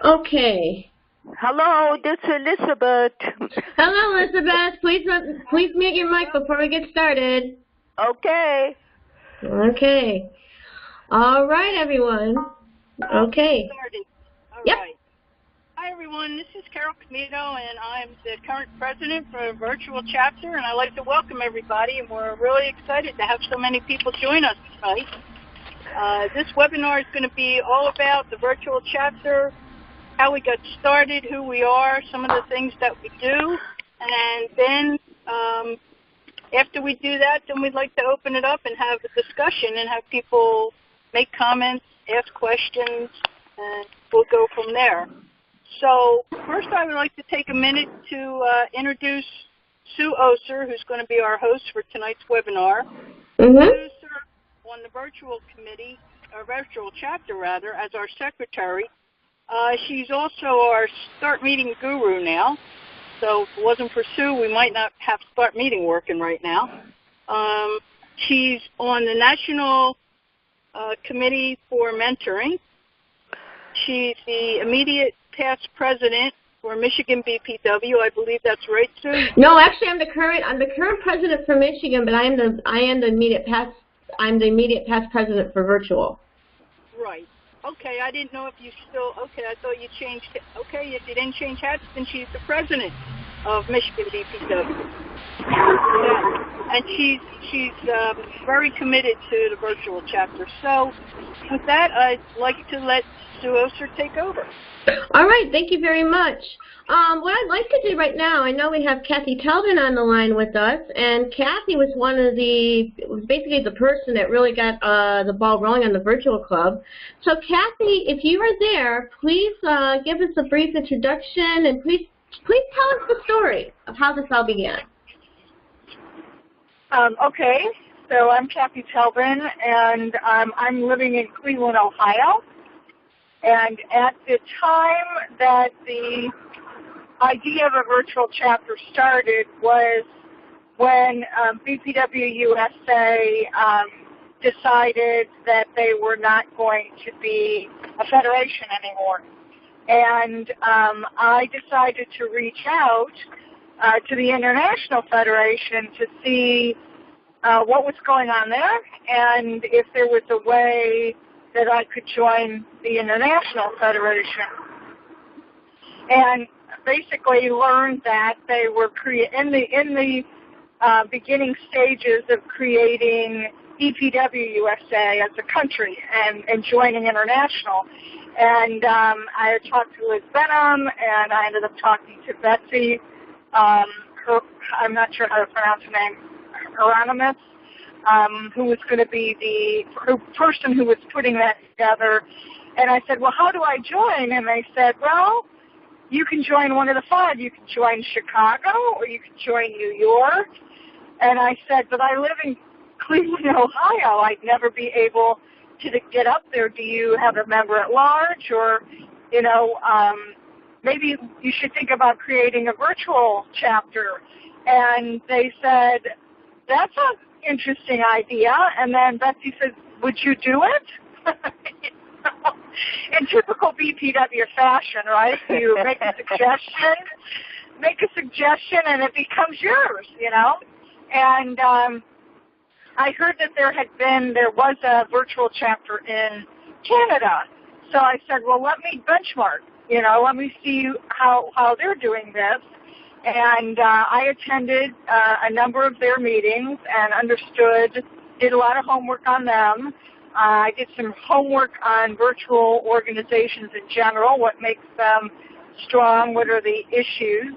Okay. Hello, this is Elizabeth. Hello, Elizabeth. Please mute your mic before we get started. Okay. Okay. All right, everyone. Okay. All yep. right. Hi, everyone. This is Carol Camino, and I'm the current president for the Virtual Chapter, and I'd like to welcome everybody, and we're really excited to have so many people join us tonight. This webinar is going to be all about the Virtual Chapter, how we got started, who we are, some of the things that we do, and then after we do that, then we'd like to open it up and have a discussion and have people make comments, ask questions, and we'll go from there. So first I would like to take a minute to introduce Sue Oser, who's going to be our host for tonight's webinar. Sue serves on the virtual committee, or virtual chapter rather, as our secretary. She's also our Start Meeting guru now. So if it wasn't for Sue, we might not have Start Meeting working right now. She's on the National Committee for Mentoring. She's the immediate past president for Michigan BPW. I believe that's right, Sue? No, actually, I'm the current president for Michigan, but I am the immediate past president for Virtual. Right. Okay, I didn't know if you still. Okay, I thought you changed. Okay, if you didn't change hats, then she's the president of Michigan BPW. Yeah. And she's very committed to the Virtual Chapter. So, with that, I'd like to let Sue Oser take over. All right, thank you very much. What I'd like to do right now, I know we have Kathy Talbin on the line with us, and Kathy was basically the person that really got the ball rolling on the Virtual Club. So Kathy, if you are there, please give us a brief introduction, and please tell us the story of how this all began. Okay, so I'm Kathy Talbin, and I'm living in Cleveland, Ohio. And at the time that the idea of a virtual chapter started was when BPWC-USA decided that they were not going to be a federation anymore. And I decided to reach out to the International Federation to see what was going on there and if there was a way that I could join the International Federation. And basically learned that they were in the beginning stages of creating BPWC-USA as a country and joining international. And I had talked to Liz Benham, and I ended up talking to Betsy. I'm not sure how to pronounce her name, Hieronymus. Who was going to be the person who was putting that together. And I said, well, how do I join? And they said, well, you can join one of the five. You can join Chicago or you can join New York. And I said, but I live in Cleveland, Ohio. I'd never be able to get up there. Do you have a member at large? Or, maybe you should think about creating a virtual chapter. And they said, that's a interesting idea. And then Betsy said, would you do it? In typical BPW fashion, right? You make a suggestion and it becomes yours, And I heard that there was a virtual chapter in Canada. So I said, well, let me benchmark, let me see how they're doing this. And I attended a number of their meetings and did a lot of homework on them. I did some homework on virtual organizations in general, what makes them strong, what are the issues.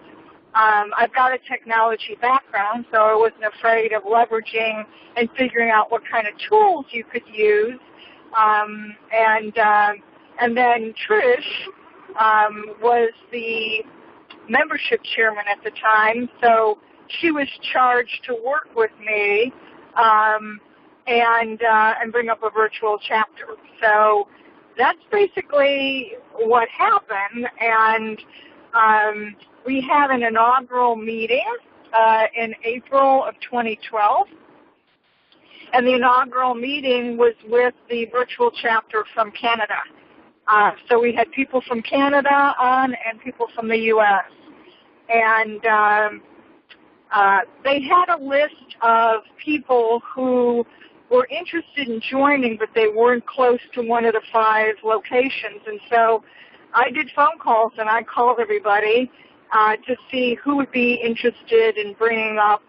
I've got a technology background, so I wasn't afraid of leveraging and figuring out what kind of tools you could use. And then Trish was the membership chairman at the time, so she was charged to work with me and bring up a virtual chapter. So that's basically what happened, and we had an inaugural meeting in April of 2012, and the inaugural meeting was with the virtual chapter from Canada. So we had people from Canada on and people from the U.S. And they had a list of people who were interested in joining, but they weren't close to one of the 5 locations. And so I did phone calls, and I called everybody to see who would be interested in bringing up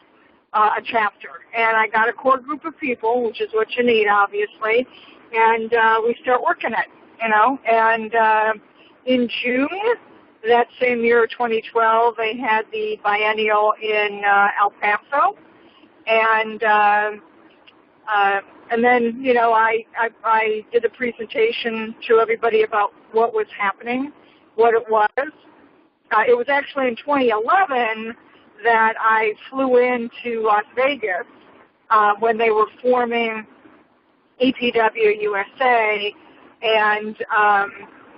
a chapter. And I got a core group of people, which is what you need, obviously, and we start working it, you know. And in June, that same year, 2012, they had the biennial in El Paso, and then, you know, I did a presentation to everybody about what was happening, what it was. It was actually in 2011 that I flew into Las Vegas when they were forming EPW-USA, and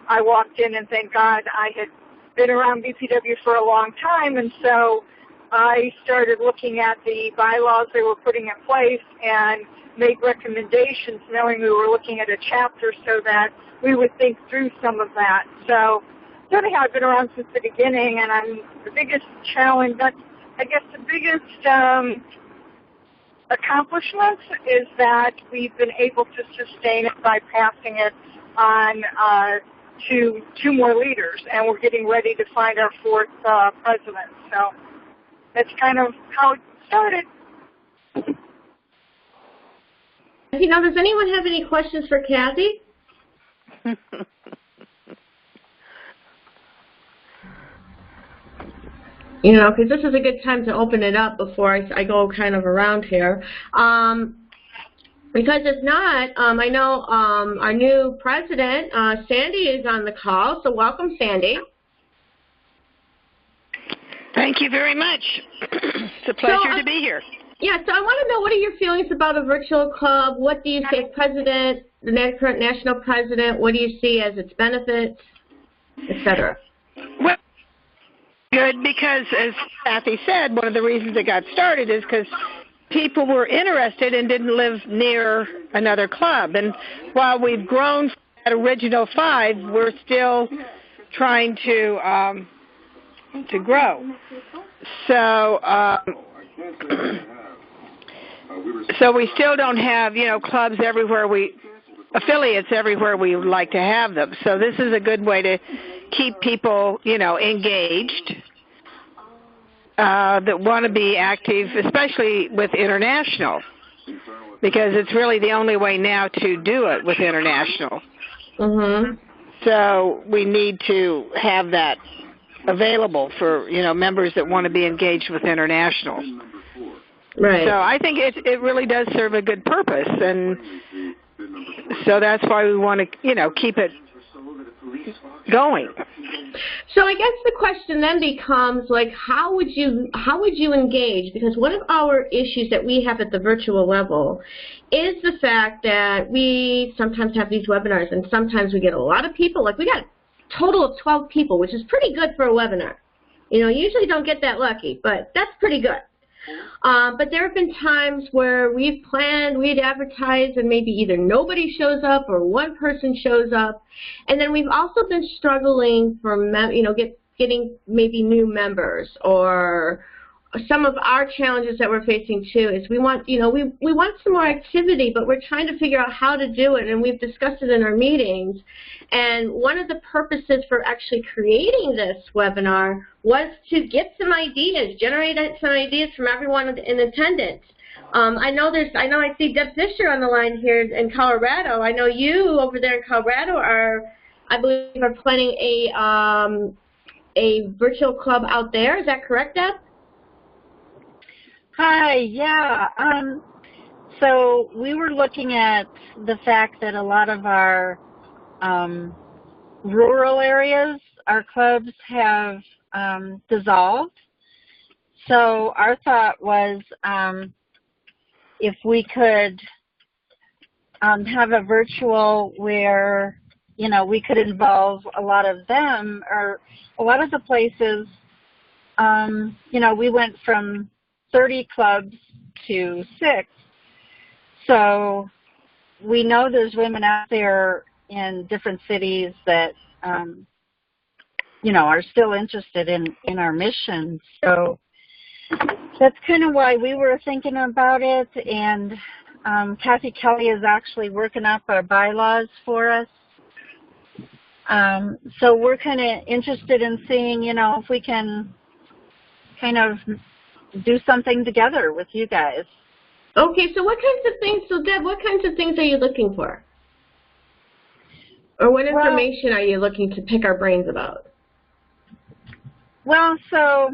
I walked in, and thank God I had been around BPW for a long time, and so I started looking at the bylaws they were putting in place and make recommendations, knowing we were looking at a chapter so that we would think through some of that. So anyhow, I've been around since the beginning, and the biggest challenge, I guess the biggest accomplishment is that we've been able to sustain it by passing it on to 2 more leaders, and we're getting ready to find our 4th president. So that's kind of how it started. You know, does anyone have any questions for Kathy? You know, because this is a good time to open it up before I go kind of around here. Because if not, I know our new president, Sandy, is on the call, so welcome, Sandy. Thank you very much. It's a pleasure to be here. Yeah, so I want to know, what are your feelings about a virtual club? What do you see as president, the current national president? What do you see as its benefits, et cetera? Well, good, because as Kathy said, one of the reasons it got started is because people were interested and didn't live near another club. And while we've grown from that original 5, we're still trying to grow. So so we still don't have, you know, clubs everywhere, affiliates everywhere we would like to have them. So this is a good way to keep people, you know, engaged that want to be active, especially with international, because it's really the only way now to do it with international. Mm-hmm. So we need to have that available for, you know, members that want to be engaged with international. Right. So I think it really does serve a good purpose, and so that's why we want to, you know, keep it going. So I guess the question then becomes, like, how would you engage? Because one of our issues that we have at the virtual level is the fact that we sometimes have these webinars, and sometimes we get a lot of people. Like, we got a total of 12 people, which is pretty good for a webinar. You know, usually don't get that lucky, but that's pretty good. But there have been times where we've planned, we'd advertise, and maybe either nobody shows up or one person shows up. And then we've also been struggling for, you know, getting maybe new members. Or some of our challenges that we're facing too is we want, you know, we want some more activity, but we're trying to figure out how to do it, and we've discussed it in our meetings. And one of the purposes for actually creating this webinar was to get some ideas, generate some ideas from everyone in attendance. I know I see Deb Fisher on the line here in Colorado. I know you over there in Colorado I believe, are planning a virtual club out there. Is that correct, Deb? Hi, yeah. So we were looking at the fact that a lot of our rural areas, our clubs have dissolved. So our thought was if we could have a virtual where, you know, we could involve a lot of them, or a lot of the places, you know, we went from 30 clubs to 6. So we know there's women out there in different cities that, you know, are still interested in our mission. So that's kind of why we were thinking about it. And Kathy Kelly is actually working up our bylaws for us. So we're kind of interested in seeing, you know, if we can kind of do something together with you guys. Okay, so what kinds of things, so Deb, what kinds of things are you looking for? Or what information are you looking to pick our brains about? Well, so,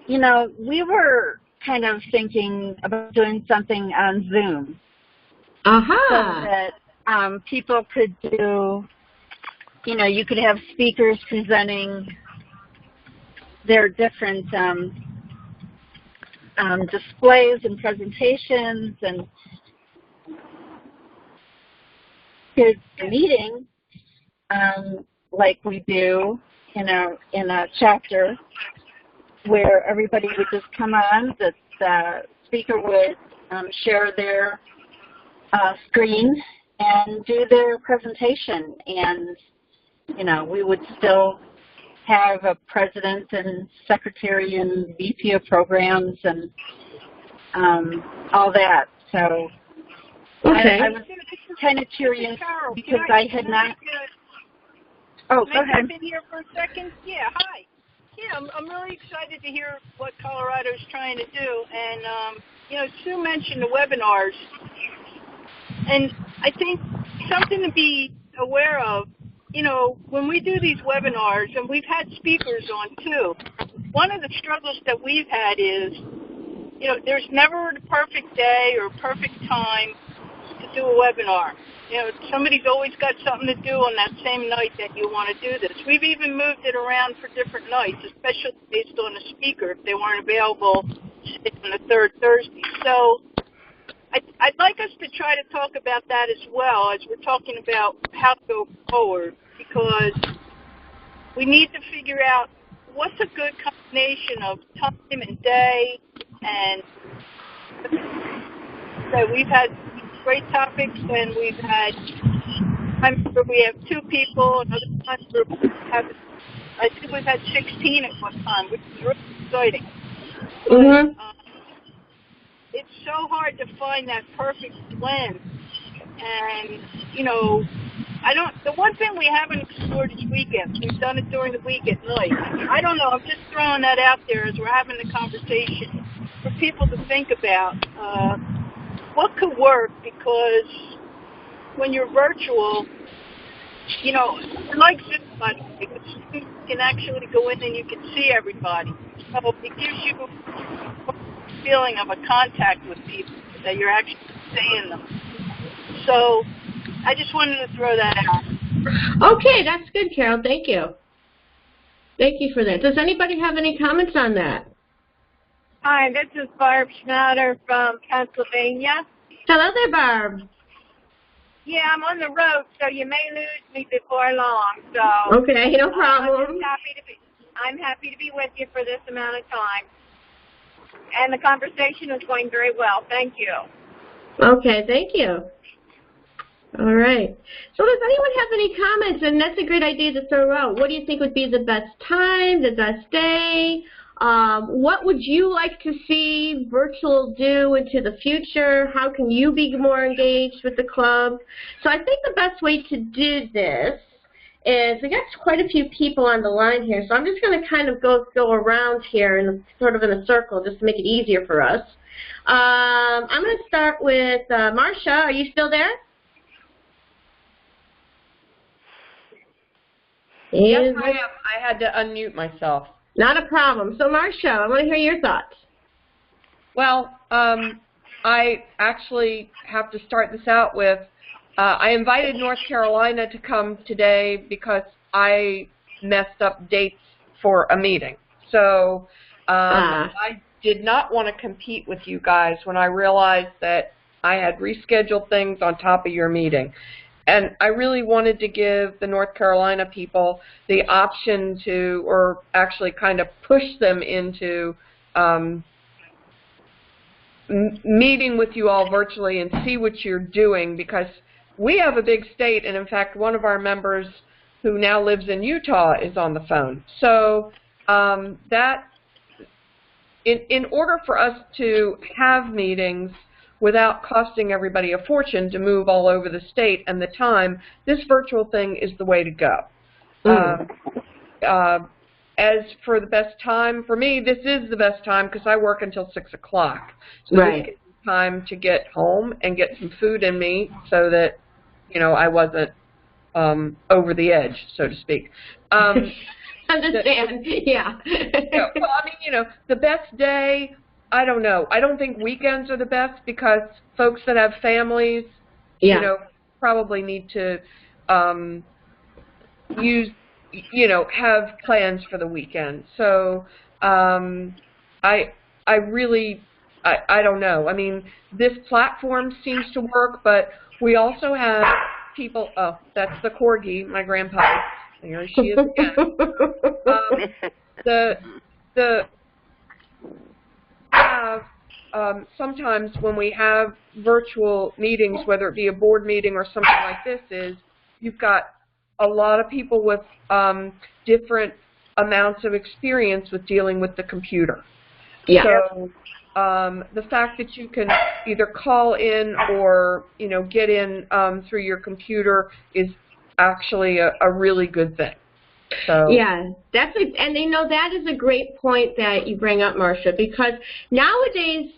you know, we were kind of thinking about doing something on Zoom. So that people could do, you know, you could have speakers presenting their different displays and presentations, and here's the meeting like we do in a chapter where everybody would just come on. The speaker would share their screen and do their presentation, and you know, we would still have a president and secretary and VP of programs and all that. So okay. I was kind of curious because I had not. Oh, go ahead. I've been here for a second. Yeah, hi. Yeah, I'm really excited to hear what Colorado's trying to do. And, you know, Sue mentioned the webinars. And I think something to be aware of, you know, when we do these webinars, and we've had speakers on too, one of the struggles that we've had is, you know, there's never a perfect day or perfect time to do a webinar. You know, somebody's always got something to do on that same night that you want to do this. We've even moved it around for different nights, especially based on the speaker if they weren't available on the third Thursday. So I'd like us to try to talk about that as well as we're talking about how to go forward, because we need to figure out what's a good combination of time and day. And so we've had great topics, and we've had times where we have 2 people, and other times where we have, I think we've had 16 at one time, which is really exciting. Mm-hmm. But, it's so hard to find that perfect blend. And, you know, the one thing we haven't explored is weekends. We've done it during the week at night. I don't know, I'm just throwing that out there as we're having the conversation for people to think about what could work, because when you're virtual, you know, like Zoom, you can actually go in and you can see everybody. So it gives you a feeling of a contact with people, that you're actually seeing them. So I just wanted to throw that out. Okay, that's good, Carol. Thank you. Thank you for that. Does anybody have any comments on that? Hi, this is Barb Schnatter from Pennsylvania. Hello there, Barb. Yeah, I'm on the road, so you may lose me before long. So okay, no problem. I'm happy to be with you for this amount of time. And the conversation is going very well. Thank you. Okay, thank you. All right. So does anyone have any comments? And that's a great idea to throw out. What do you think would be the best time, the best day? What would you like to see virtual do into the future? How can you be more engaged with the club? So I think the best way to do this is, we got quite a few people on the line here, so I'm just going to kind of go around here in sort of in a circle just to make it easier for us. I'm going to start with Marcia. Are you still there? Yes, I am. I had to unmute myself. Not a problem. So, Marcia, I want to hear your thoughts. Well, I actually have to start this out with, I invited North Carolina to come today because I messed up dates for a meeting. So I did not want to compete with you guys when I realized that I had rescheduled things on top of your meeting. And I really wanted to give the North Carolina people the option to, or actually kind of push them into meeting with you all virtually and see what you're doing, because we have a big state, and in fact, one of our members who now lives in Utah is on the phone. So that, in order for us to have meetings without costing everybody a fortune to move all over the state and the time, this virtual thing is the way to go. As for the best time, for me, this is the best time because I work until 6 o'clock. So this gives me time to get home and get some food in me so that, you know, I wasn't over the edge, so to speak. Understand, yeah. Well, I mean, you know, the best day, I don't know. I don't think weekends are the best because folks that have families, you know, probably need to have plans for the weekend. So I don't know. I mean, this platform seems to work, but we also have people, oh, that's the corgi, my grandpa. There she is again. Sometimes when we have virtual meetings, whether it be a board meeting or something like this, is you've got a lot of people with different amounts of experience with dealing with the computer. Yeah. So the fact that you can either call in or, you know, get in through your computer is actually a really good thing. So yeah, and you know, that is a great point that you bring up, Marcia, because nowadays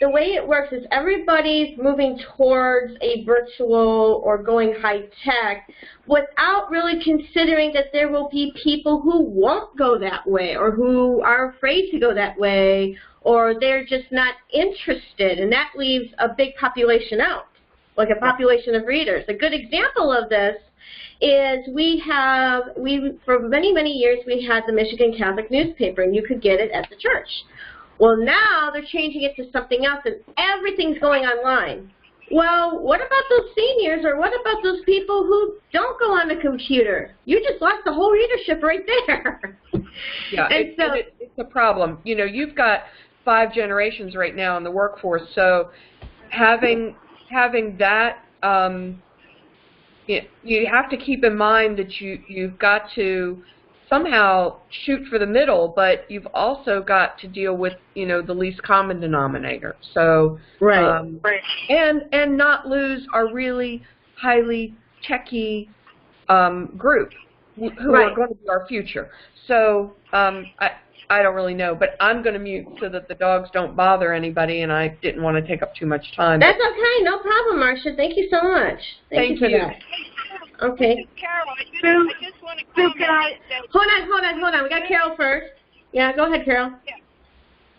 the way it works is everybody's moving towards a virtual or going high tech without really considering that there will be people who won't go that way or who are afraid to go that way or they're just not interested, and that leaves a big population out, like a population of readers. A good example of this is for many, many years we had the Michigan Catholic newspaper, and you could get it at the church. Well, now they're changing it to something else, and everything's going online. Well, what about those seniors, or what about those people who don't go on the computer? You just lost the whole readership right there. Yeah, it's a problem. You know, you've got 5 generations right now in the workforce, so having that, you have to keep in mind that you've got to somehow shoot for the middle, but you've also got to deal with, you know, the least common denominator. So and not lose our really highly techy group who are going to be our future. So I don't really know, but I'm going to mute so that the dogs don't bother anybody, and I didn't want to take up too much time. That's okay. No problem, Marcia. Thank you so much. Thank you for that. Okay. Carol, I just want to comment. Hold on. We got Carol first. Yeah, go ahead, Carol. Yeah.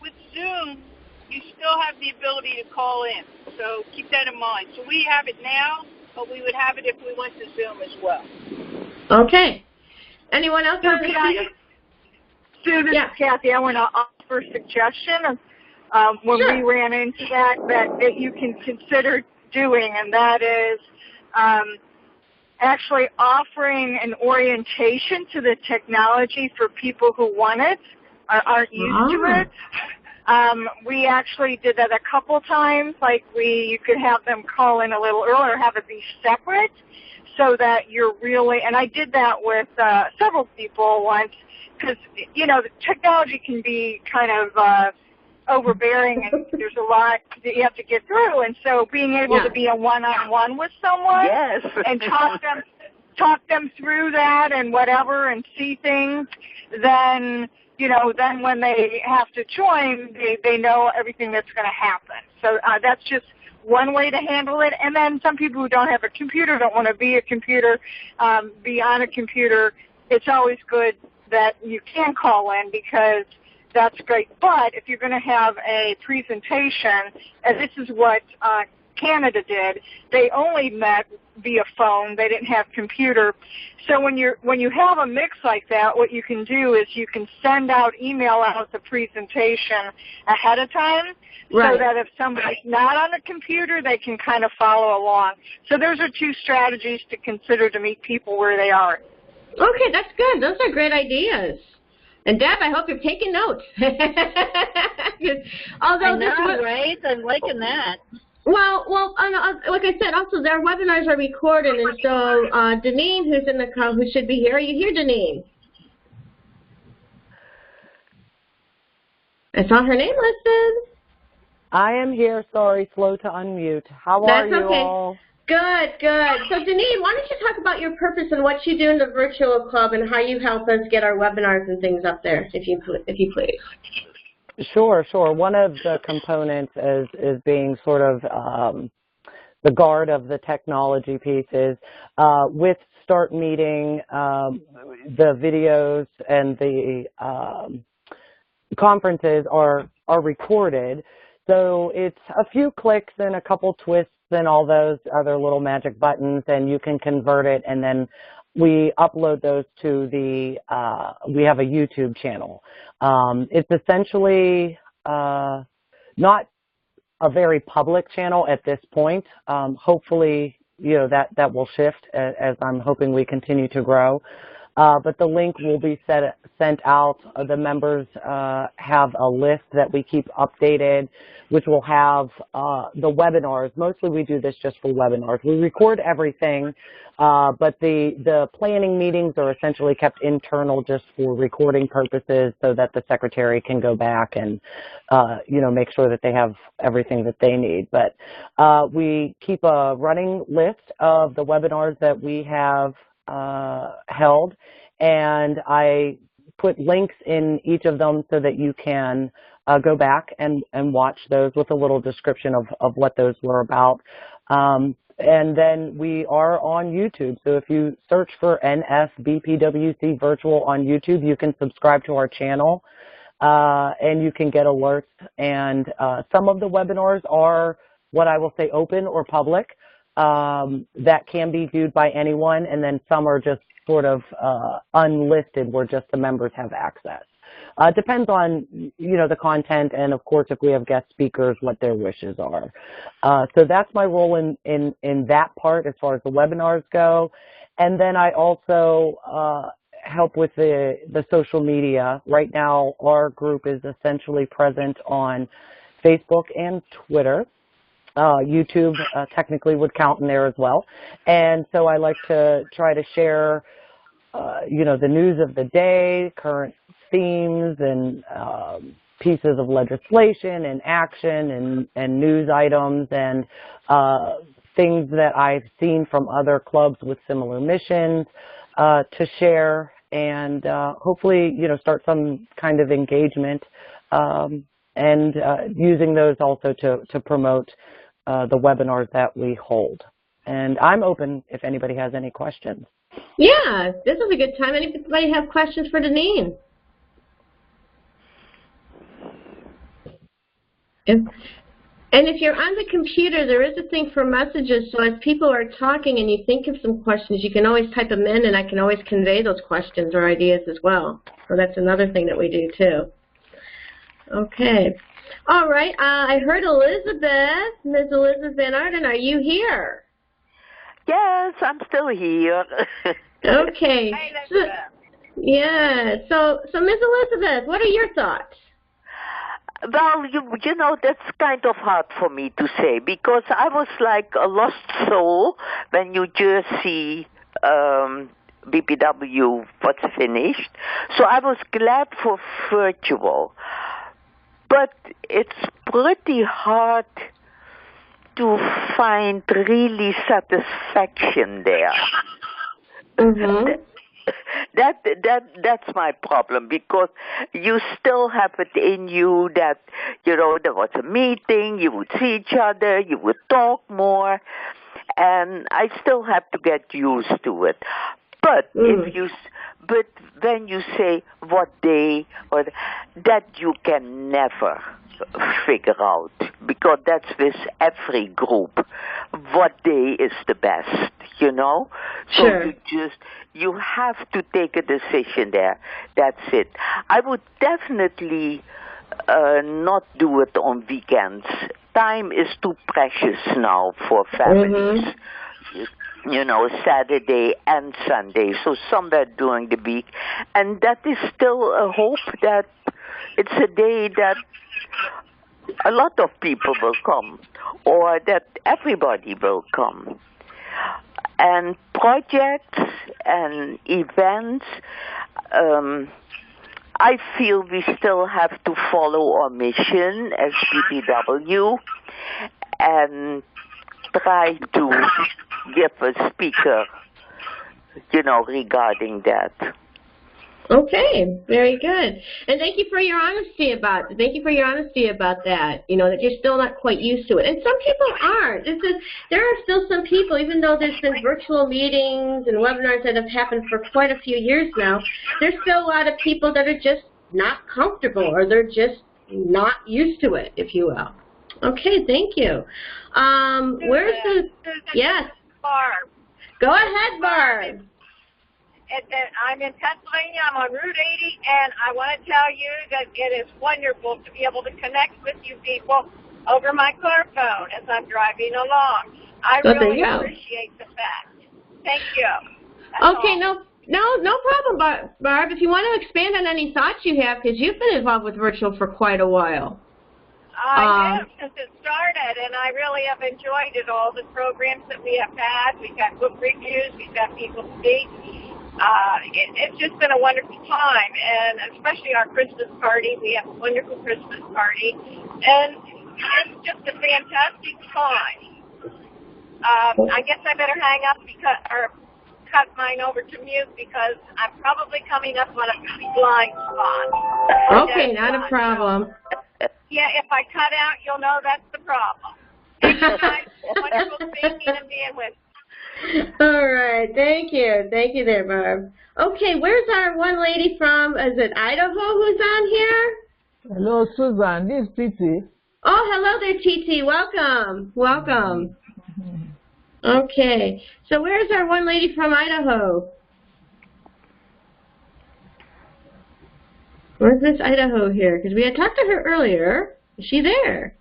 With Zoom, you still have the ability to call in, so keep that in mind. So we have it now, but we would have it if we went to Zoom as well. Okay. Anyone else want to speak? Sue, this is Kathy. I want to offer a suggestion of when we ran into that you can consider doing, and that is actually offering an orientation to the technology for people who want it, aren't used to it. We actually did that a couple times. Like you could have them call in a little earlier, have it be separate, so that you're really. And I did that with several people once. Because, you know, the technology can be kind of overbearing, and there's a lot that you have to get through. And so being able to be a one-on-one with someone and talk them through that and whatever and see things, then, you know, then when they have to join, they know everything that's going to happen. So that's just one way to handle it. And then some people who don't have a computer, don't want to be on a computer, it's always good that you can call in because that's great. But if you're going to have a presentation, and this is what Canada did, they only met via phone. They didn't have computer. So when you have a mix like that, what you can do is you can email out the presentation ahead of time so that if somebody's not on a computer, they can kind of follow along. So those are 2 strategies to consider to meet people where they are. Okay, that's good. Those are great ideas. And Deb, I hope you're taking notes. I know, right? I'm liking that. Like I said, also our webinars are recorded, and so Deneen, who's in the call, who should be here, are you here, Deneen? I saw her name listed. I am here. Sorry, slow to unmute. How are you all? Good, good. So, Deneen, why don't you talk about your purpose and what you do in the virtual club and how you help us get our webinars and things up there, if you please. Sure. One of the components is being sort of the guard of the technology pieces. With Start Meeting, the videos and the conferences are recorded. So it's a few clicks and a couple twists and all those other little magic buttons, and you can convert it, and then we upload those to the, we have a YouTube channel. It's essentially not a very public channel at this point. Hopefully, that will shift as I'm hoping we continue to grow. But the link will be sent out. The members have a list that we keep updated, which will have the webinars. Mostly we do this just for webinars. We record everything, but the planning meetings are essentially kept internal just for recording purposes so that the secretary can go back and, make sure that they have everything that they need. But we keep a running list of the webinars that we have held, and I put links in each of them so that you can go back and watch those with a little description of what those were about. And then we are on YouTube. So if you search for NFBPWC Virtual on YouTube, you can subscribe to our channel and you can get alerts. And some of the webinars are what I will say open or public. That can be viewed by anyone, and then some are just sort of unlisted where just the members have access. Depends on, the content, and of course, if we have guest speakers, what their wishes are. So that's my role in that part as far as the webinars go. And then I also help with the social media. Right now, our group is essentially present on Facebook and Twitter. YouTube technically would count in there as well. And so I like to try to share, the news of the day, current themes and pieces of legislation and action and news items and things that I've seen from other clubs with similar missions to share and hopefully, start some kind of engagement and using those also to promote the webinars that we hold. And I'm open if anybody has any questions. Yeah, this is a good time. Anybody have questions for Deneen? And if you're on the computer, there is a thing for messages, so as people are talking and you think of some questions, you can always type them in, and I can always convey those questions or ideas as well. So that's another thing that we do, too. Okay. All right. I heard Elizabeth. Ms. Elizabeth Van Arden, are you here? Yes, I'm still here. Okay. Hi, Elizabeth. So Ms. Elizabeth, what are your thoughts? Well, you know, that's kind of hard for me to say because I was like a lost soul when New Jersey BPW was finished. So I was glad for virtual. But it's pretty hard to find really satisfaction there. Mm-hmm. That's my problem because you still have it in you that, there was a meeting, you would see each other, you would talk more, and I still have to get used to it. But but when you say what day or that you can never figure out because that's with every group. What day is the best, So Sure. you have to take a decision there. That's it. I would definitely not do it on weekends. Time is too precious now for families. Mm-hmm. Saturday and Sunday, so somewhere during the week. And that is still a hope that it's a day that a lot of people will come, or that everybody will come. And projects and events, I feel we still have to follow our mission as BPW and try to give a speaker, regarding that. Okay, very good. And thank you for your honesty about that, that you're still not quite used to it. And some people aren't. There are still some people, even though there's been virtual meetings and webinars that have happened for quite a few years now, there's still a lot of people that are just not comfortable, or they're just not used to it, if you will. Okay, thank you. Where's the, yes. Barb. Go ahead, Barb. I'm in Pennsylvania. I'm on Route 80, and I want to tell you that it is wonderful to be able to connect with you people over my car phone as I'm driving along. I really appreciate the fact. Thank you. Okay, no problem, Barb. If you want to expand on any thoughts you have, because you've been involved with virtual for quite a while. I have since it started, and I really have enjoyed it, all the programs that we have had. We've got book reviews. We've got people speak. It's just been a wonderful time, and especially our Christmas party. We have a wonderful Christmas party, and it's just a fantastic time. I guess I better hang up or cut mine over to mute, because I'm probably coming up on a blind spot. Okay, not a problem. So, yeah, if I cut out, you'll know that's the problem. Thank you guys. Wonderful speaking and being with you. All right, thank you. Thank you there, Barb. Okay, where's our one lady from? Is it Idaho who's on here? Hello, Susan. This is Titi. Oh, hello there, Titi. Welcome. Welcome. Okay, so where's our one lady from Idaho? Where's Miss Idaho here? Because we had talked to her earlier. Is she there?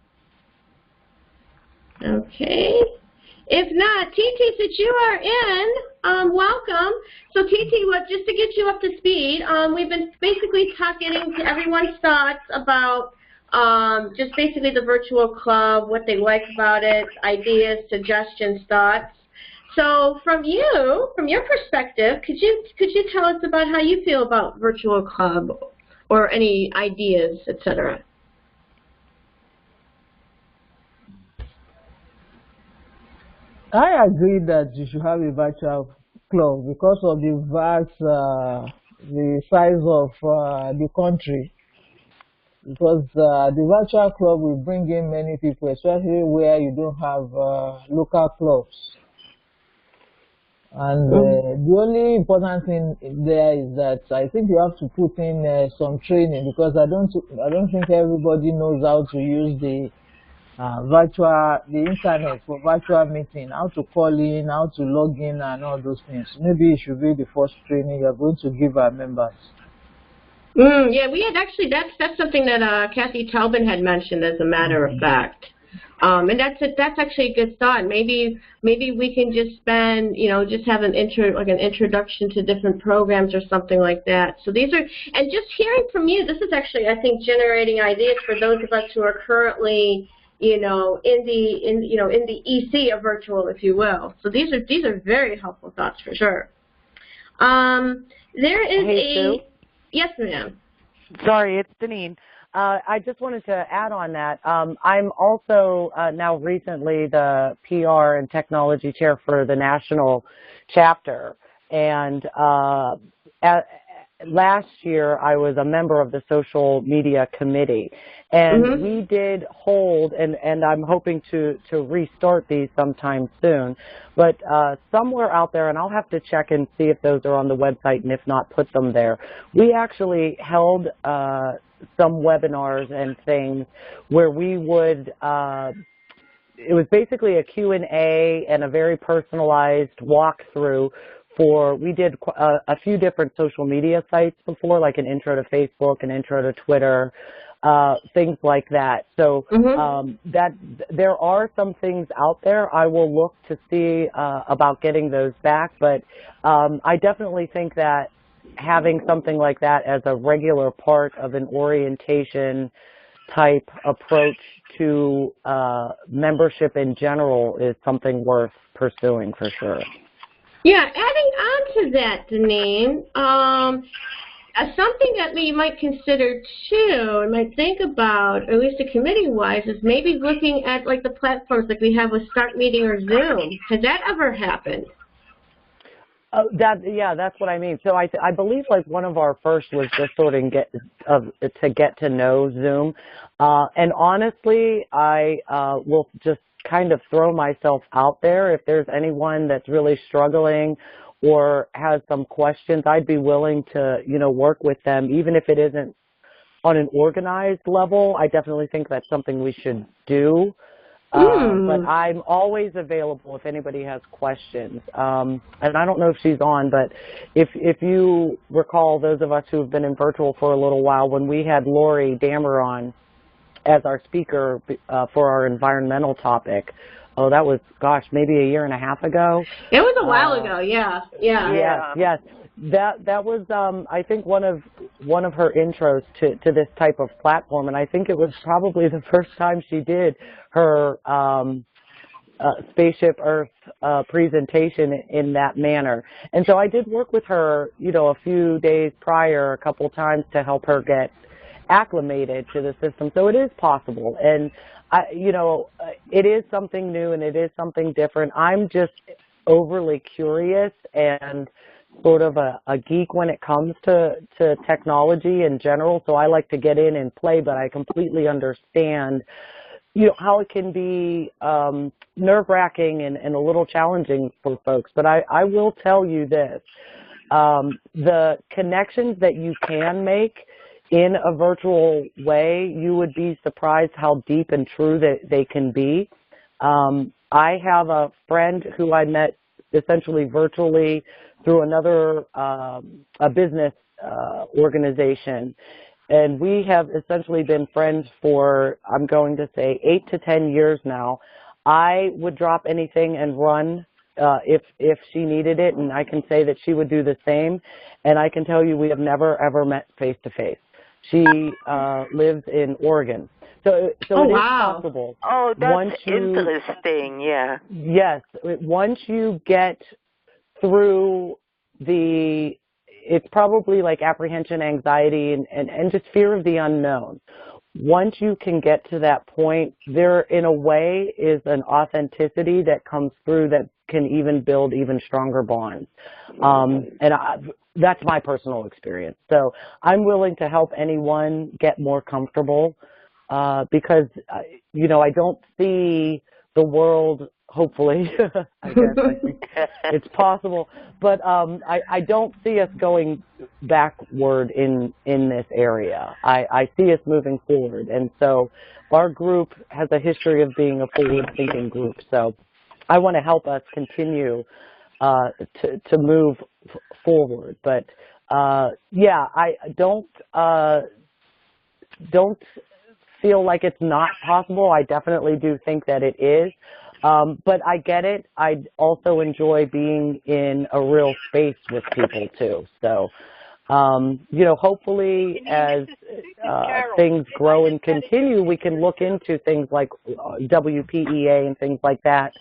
Okay. If not, Titi, since you are in, welcome. So Titi, just to get you up to speed, we've been basically talking to everyone's thoughts about just basically the virtual club, what they like about it, ideas, suggestions, thoughts. So from your perspective, could you tell us about how you feel about virtual club, or any ideas, etc.? I agree that you should have a virtual club because of the vast, the size of the country. Because the virtual club will bring in many people, especially where you don't have local clubs. And the only important thing there is that I think you have to put in some training, because I don't think everybody knows how to use the internet for virtual meeting, how to call in, how to log in, and all those things. Maybe it should be the first training you're going to give our members. Yeah, we had actually, that's something that Kathy Talbin had mentioned, as a matter of fact. And that's actually a good thought. Maybe we can just spend, just have an introduction to different programs or something like that. So these are, and just hearing from you, this is actually, I think, generating ideas for those of us who are currently, in the EC of virtual, if you will. So these are very helpful thoughts for sure. There is Sue? Yes, ma'am. Sorry, it's Deneen. I just wanted to add on that. I'm also now recently the PR and technology chair for the national chapter. And last year I was a member of the social media committee. And we did hold, and I'm hoping to restart these sometime soon, but somewhere out there, and I'll have to check and see if those are on the website, and if not, put them there. We actually held some webinars and things where we would, it was basically a Q&A and a very personalized walkthrough for, we did a few different social media sites before, like an intro to Facebook, an intro to Twitter, things like that. So that there are some things out there. I will look to see about getting those back, but I definitely think that having something like that as a regular part of an orientation type approach to membership in general is something worth pursuing for sure. Yeah, adding on to that, Deneen, something that you might consider too, and might think about, or at least the committee-wise, is maybe looking at like the platforms like we have with Start Meeting or Zoom. Has that ever happened? Yeah, that's what I mean. So I believe like one of our first was just sort of get to know Zoom, and honestly, I will just kind of throw myself out there. If there's anyone that's really struggling or has some questions, I'd be willing to work with them, even if it isn't on an organized level. I definitely think that's something we should do. But I'm always available if anybody has questions. And I don't know if she's on, but if you recall, those of us who have been in virtual for a little while, when we had Lori Dammer on as our speaker for our environmental topic, oh, that was, gosh, maybe a year and a half ago. It was a while ago, yeah. Yes. That was I think one of her intros to this type of platform, and I think it was probably the first time she did her Spaceship Earth presentation in that manner. And so I did work with her, a few days prior, a couple times, to help her get acclimated to the system. So it is possible, and it is something new and it is something different. I'm just overly curious and sort of a geek when it comes to technology in general, so I like to get in and play, but I completely understand how it can be nerve-wracking and a little challenging for folks. But I will tell you this, the connections that you can make in a virtual way, you would be surprised how deep and true that they can be. I have a friend who I met essentially virtually through another a business organization, and we have essentially been friends for, I'm going to say, 8 to 10 years now. I would drop anything and run if she needed it, and I can say that she would do the same. And I can tell you we have never ever met face to face. She lives in Oregon. So it is possible. Oh, that's interesting, yeah. Yes, once you get through it's probably like apprehension, anxiety, and just fear of the unknown. Once you can get to that point, there, in a way, is an authenticity that comes through that can even build even stronger bonds. That's my personal experience. So I'm willing to help anyone get more comfortable because, I don't see the world, hopefully, I think it's possible, but I don't see us going backward in this area. I see us moving forward, and so our group has a history of being a forward-thinking group, so I want to help us continue to move forward. But yeah, I don't feel like it's not possible. I definitely do think that it is. But I get it. I also enjoy being in a real space with people too. So, hopefully as things grow and continue, we can look into things like WPEA and things like that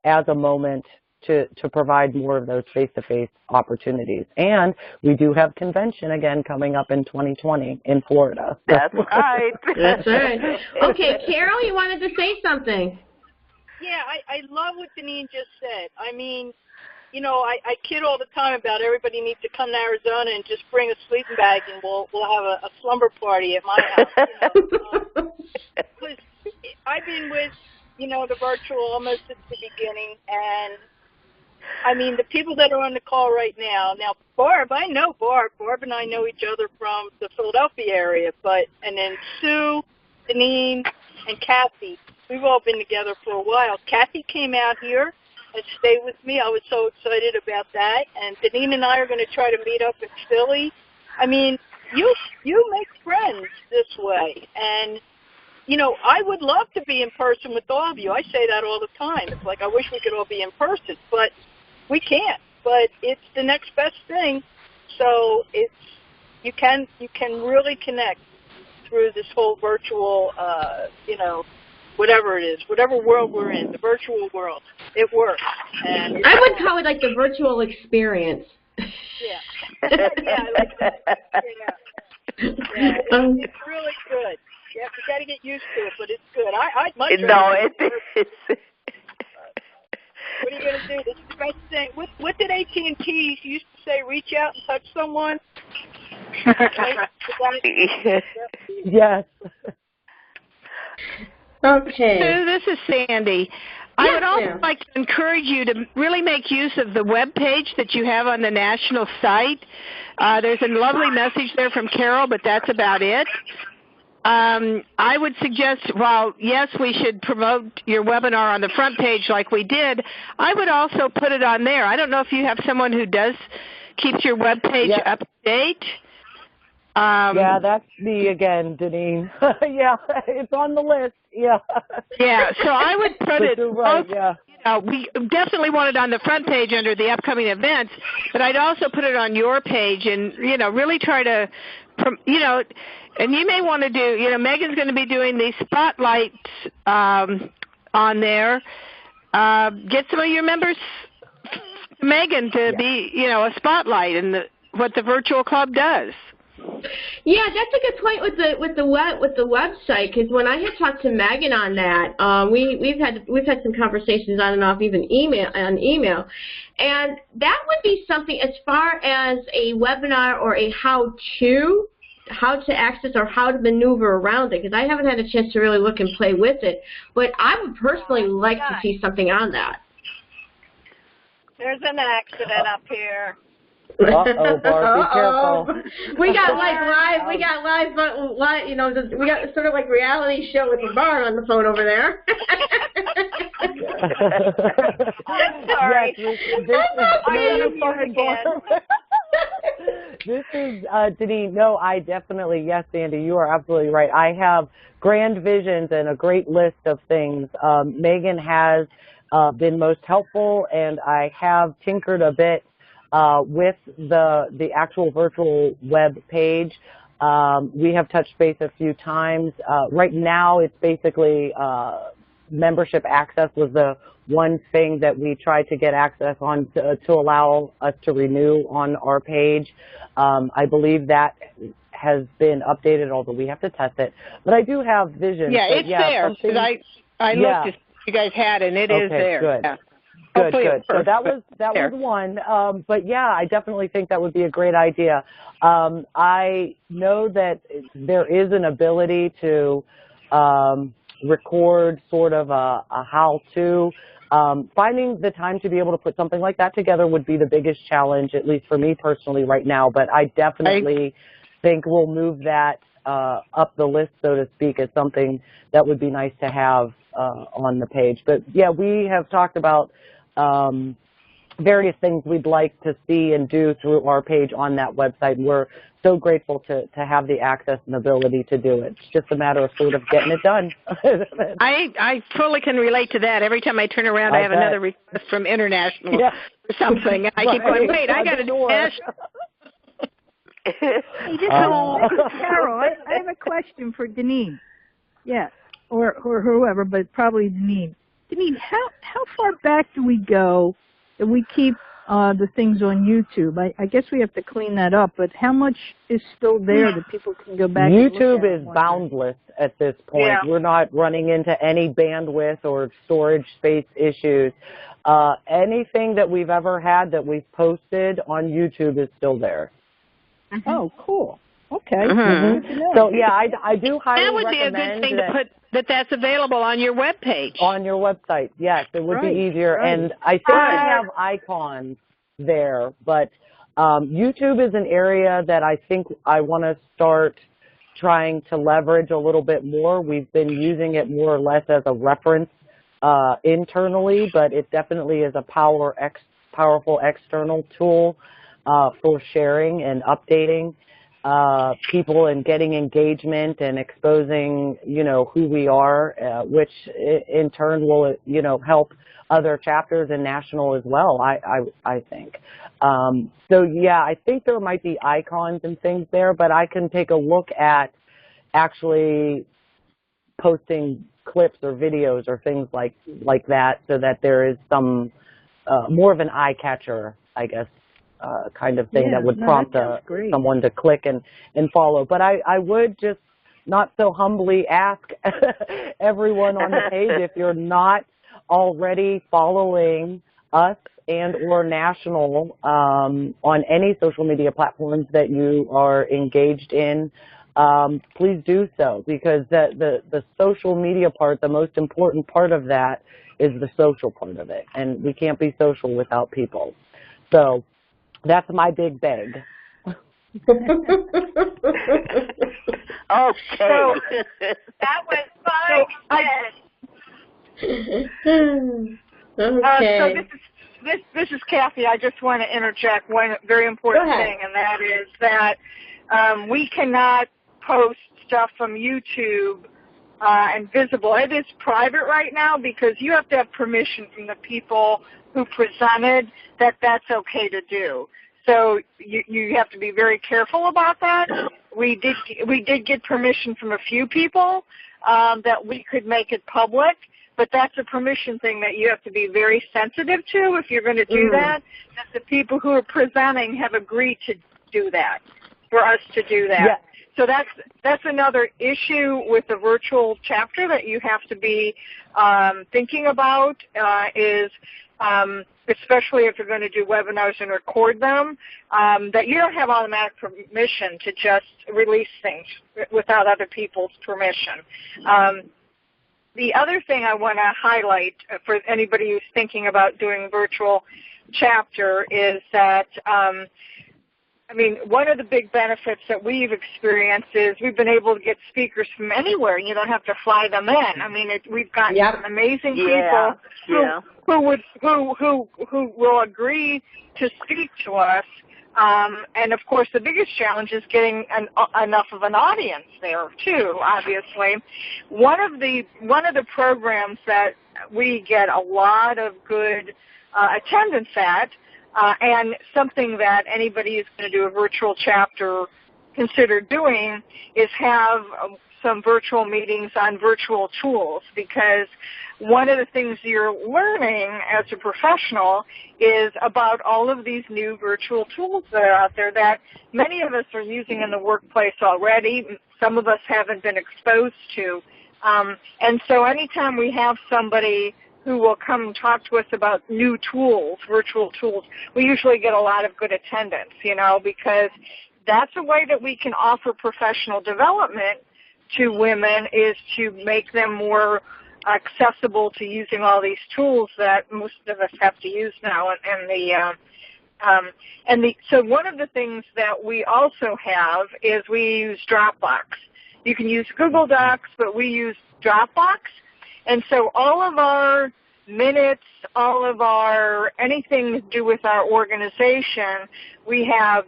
as a moment to provide more of those face-to-face opportunities. And we do have convention again coming up in 2020 in Florida. That's right. That's right. Okay, Carol, you wanted to say something. Yeah, I love what Deneen just said. I mean, I kid all the time about everybody needs to come to Arizona and just bring a sleeping bag and we'll have a slumber party at my house. Because I've been with, the virtual almost at the beginning, and I mean, the people that are on the call right now, Barb, I know Barb. Barb and I know each other from the Philadelphia area, and then Sue, Deneen, and Kathy, we've all been together for a while. Kathy came out here and stayed with me. I was so excited about that. And Deneen and I are going to try to meet up in Philly. I mean, you make friends this way. And, I would love to be in person with all of you. I say that all the time. It's like I wish we could all be in person, but we can't. But it's the next best thing. So you can really connect through this whole virtual, you know, whatever it is, whatever world we're in, the virtual world. It works. And I would call it like the virtual experience. Yeah. Yeah, I like that. Yeah. Yeah, it's really good. Yeah, you got to get used to it, but it's good. I'd much rather. No, it is. What are you going to do? This is the best thing. What did AT&T used to say? Reach out and touch someone? Yes. Okay. Sue, this is Sandy. I would also like to encourage you to really make use of the web page that you have on the national site. There's a lovely message there from Carol, but that's about it. I would suggest, while yes, we should promote your webinar on the front page like we did, I would also put it on there. I don't know if you have someone who keeps your web page up to date. Yeah, that's me again, Deneen. Yeah, it's on the list. Yeah. Yeah, so I would put it. Right, yeah. You know, we definitely want it on the front page under the upcoming events, but I'd also put it on your page and, you know, really try to, you know, and you may want to do, you know, Megan's going to be doing these spotlights on there. Get some of your members, Megan, to be, you know, a spotlight in what the virtual club does. Yeah, that's a good point with the website, because when I had talked to Megan on that, we've had some conversations on and off, even email, and that would be something as far as a webinar or a how to access or how to maneuver around it, because I haven't had a chance to really look and play with it, but I would personally like to see something on that. There's an accident up here. Uh-oh, Barb, be careful. We got live, you know, we got sort of like reality show with the bar on the phone over there. I'm sorry. This is, Deneen, no, I definitely, yes, Sandy, you are absolutely right. I have grand visions and a great list of things. Megan has been most helpful, and I have tinkered a bit with the actual virtual web page. We have touched base a few times. Right now, it's basically membership access was the one thing that we tried to get access on to allow us to renew on our page. I believe that has been updated, although we have to test it. But I do have visions. Yeah, it's there. Because I looked at you guys had, and it is there. Good. Yeah. Good. So that was one. But yeah, I definitely think that would be a great idea. I know that there is an ability to record sort of a how-to. Finding the time to be able to put something like that together would be the biggest challenge, at least for me personally right now. But I definitely think we'll move that up the list, so to speak, as something that would be nice to have on the page. But yeah, we have talked about various things we'd like to see and do through our page on that website. We're so grateful to have the access and ability to do it. It's just a matter of sort of getting it done. I fully can relate to that. Every time I turn around, I have another request from international or something. I keep going, wait, I got to do this. Hey, this is Carol. I have a question for Deneen. Yeah, or whoever, but probably Deneen. Deneen, how far back do we go that we keep the things on YouTube? I guess we have to clean that up, but how much is still there that people can go back and look at? YouTube is boundless at this point. Yeah. We're not running into any bandwidth or storage space issues. Anything that we've ever had that we've posted on YouTube is still there. Mm-hmm. Oh, cool. Okay. Mm-hmm. So, yeah, I do highly recommend that would be a good thing to put that's available on your web page. On your website, yes. It would be easier. Right. And I think I have icons there, but YouTube is an area that I think I want to start trying to leverage a little bit more. We've been using it more or less as a reference internally, but it definitely is a powerful external tool for sharing and updating people and getting engagement and exposing, you know, who we are, which in turn will, you know, help other chapters and national as well, I think. So, yeah, I think there might be icons and things there, but I can take a look at actually posting clips or videos or things like that, so that there is some more of an eye catcher, I guess, kind of thing that would prompt someone to click and follow. But I would just not so humbly ask everyone on the page, if you're not already following us and or national on any social media platforms that you are engaged in, please do so, because the social media part, the most important part of that is the social part of it, and we can't be social without people. So that's my big beg. Okay. So that was fine. Okay. So this is Kathy. I just want to interject one very important thing, and that is that we cannot post stuff from YouTube and visible. It is private right now because you have to have permission from the people who presented that that's okay to do. So you have to be very careful about that. We did get permission from a few people that we could make it public, but that's a permission thing that you have to be very sensitive to if you're going to do that. That the people who are presenting have agreed to do that, for us to do that. Yeah. So that's another issue with the virtual chapter that you have to be thinking about especially if you're going to do webinars and record them, that you don't have automatic permission to just release things without other people's permission. The other thing I want to highlight for anybody who's thinking about doing virtual chapter is that one of the big benefits that we've experienced is we've been able to get speakers from anywhere. You don't have to fly them in. We've gotten some amazing people who will agree to speak to us. And of course, the biggest challenge is getting enough of an audience there too. Obviously, one of the programs that we get a lot of good attendance at. And something that anybody who's going to do a virtual chapter consider doing is have some virtual meetings on virtual tools, because one of the things you're learning as a professional is about all of these new virtual tools that are out there that many of us are using in the workplace already. Some of us haven't been exposed to. And so anytime we have somebody who will come and talk to us about new tools, virtual tools, we usually get a lot of good attendance, because that's a way that we can offer professional development to women, is to make them more accessible to using all these tools that most of us have to use now. So one of the things that we also have is we use Dropbox. You can use Google Docs, but we use Dropbox. And so all of our minutes, all of our anything to do with our organization, we have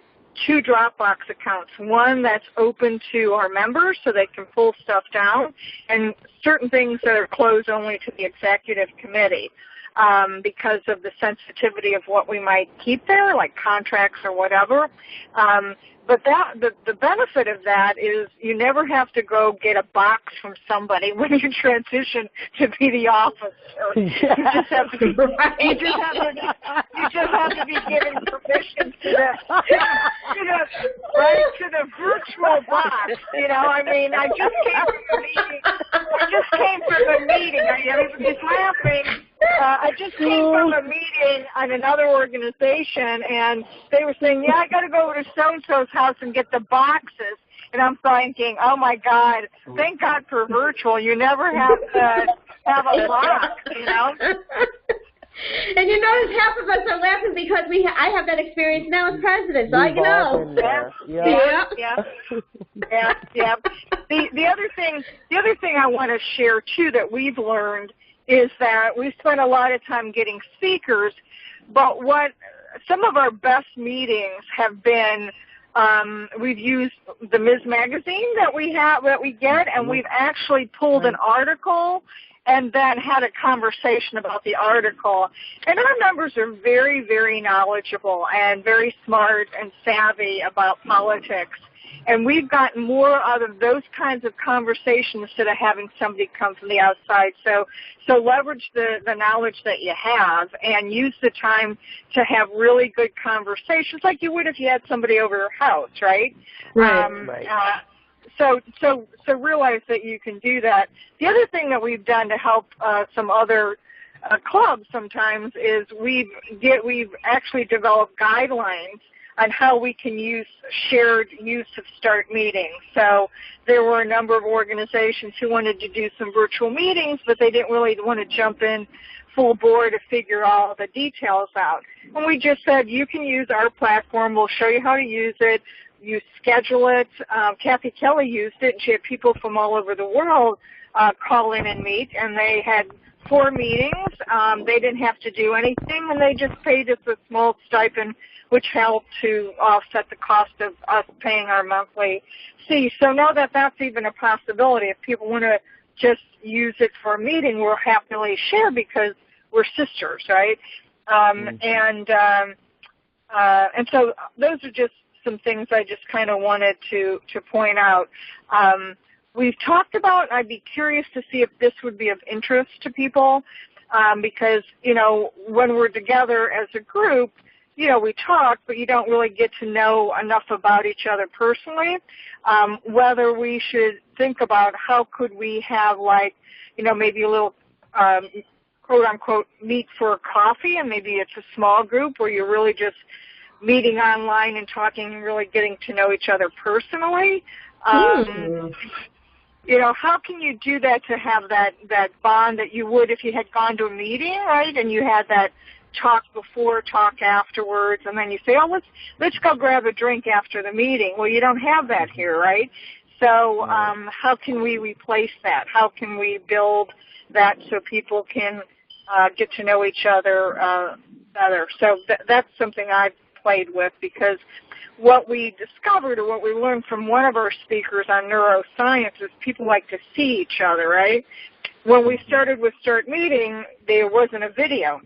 2 Dropbox accounts. One that's open to our members so they can pull stuff down, and certain things that are closed only to the executive committee because of the sensitivity of what we might keep there, like contracts or whatever. But the benefit of that is you never have to go get a box from somebody when you transition to be the officer. You just have to be, you just have to be given permission to the virtual box. I just came from a meeting. Everybody's laughing. I just came from a meeting on another organization, and they were saying, yeah, I got to go over to so-and-so's house and get the boxes. And I'm thinking, oh, my God, thank God for virtual. You never have to have a box, And you notice half of us are laughing because I have that experience now as president, so I know. Yeah. The other thing I want to share too that we've learned is that we spent a lot of time getting speakers, but what some of our best meetings have been, we've used the Ms. Magazine that we get, and we've actually pulled an article and then had a conversation about the article. And our members are very, very knowledgeable and very smart and savvy about politics. And we've gotten more out of those kinds of conversations instead of having somebody come from the outside. So leverage the knowledge that you have and use the time to have really good conversations like you would if you had somebody over your house, right? Right. So realize that you can do that. The other thing that we've done to help some other clubs sometimes is we've actually developed guidelines on how we can use shared use of START meetings. So there were a number of organizations who wanted to do some virtual meetings, but they didn't really want to jump in full bore to figure all the details out. And we just said, you can use our platform. We'll show you how to use it. You schedule it. Kathy Kelly used it, and she had people from all over the world call in and meet, and they had 4 meetings. They didn't have to do anything, and they just paid us a small stipend, which helped to offset the cost of us paying our monthly fee. So now that that's even a possibility, if people want to just use it for a meeting, we'll happily share because we're sisters, right? And so those are just some things I just kind of wanted to point out. We've talked about, I'd be curious to see if this would be of interest to people, because, you know, when we're together as a group, you know, we talk, but you don't really get to know enough about each other personally. Whether we should think about how could we have, like, you know, maybe a little quote-unquote meet for a coffee, and maybe it's a small group where you're really just meeting online and talking and really getting to know each other personally. You know, how can you do that to have that bond that you would if you had gone to a meeting, right, and you had that talk before, talk afterwards, and then you say, oh, let's go grab a drink after the meeting. Well, you don't have that here, right? So how can we replace that? How can we build that so people can get to know each other better? So that's something I've played with, because what we discovered, or what we learned from one of our speakers on neuroscience, is people like to see each other, right? When we started with Start Meeting, there wasn't a video.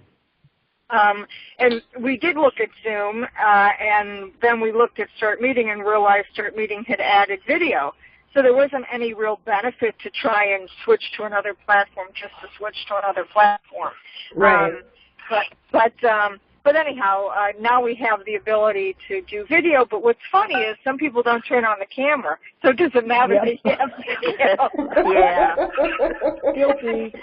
And we did look at Zoom, and then we looked at Start Meeting and realized Start Meeting had added video. So there wasn't any real benefit to try and switch to another platform just to switch to another platform. Right. But anyhow, now we have the ability to do video, but what's funny is some people don't turn on the camera, so it doesn't matter that you have video. Yeah. Guilty.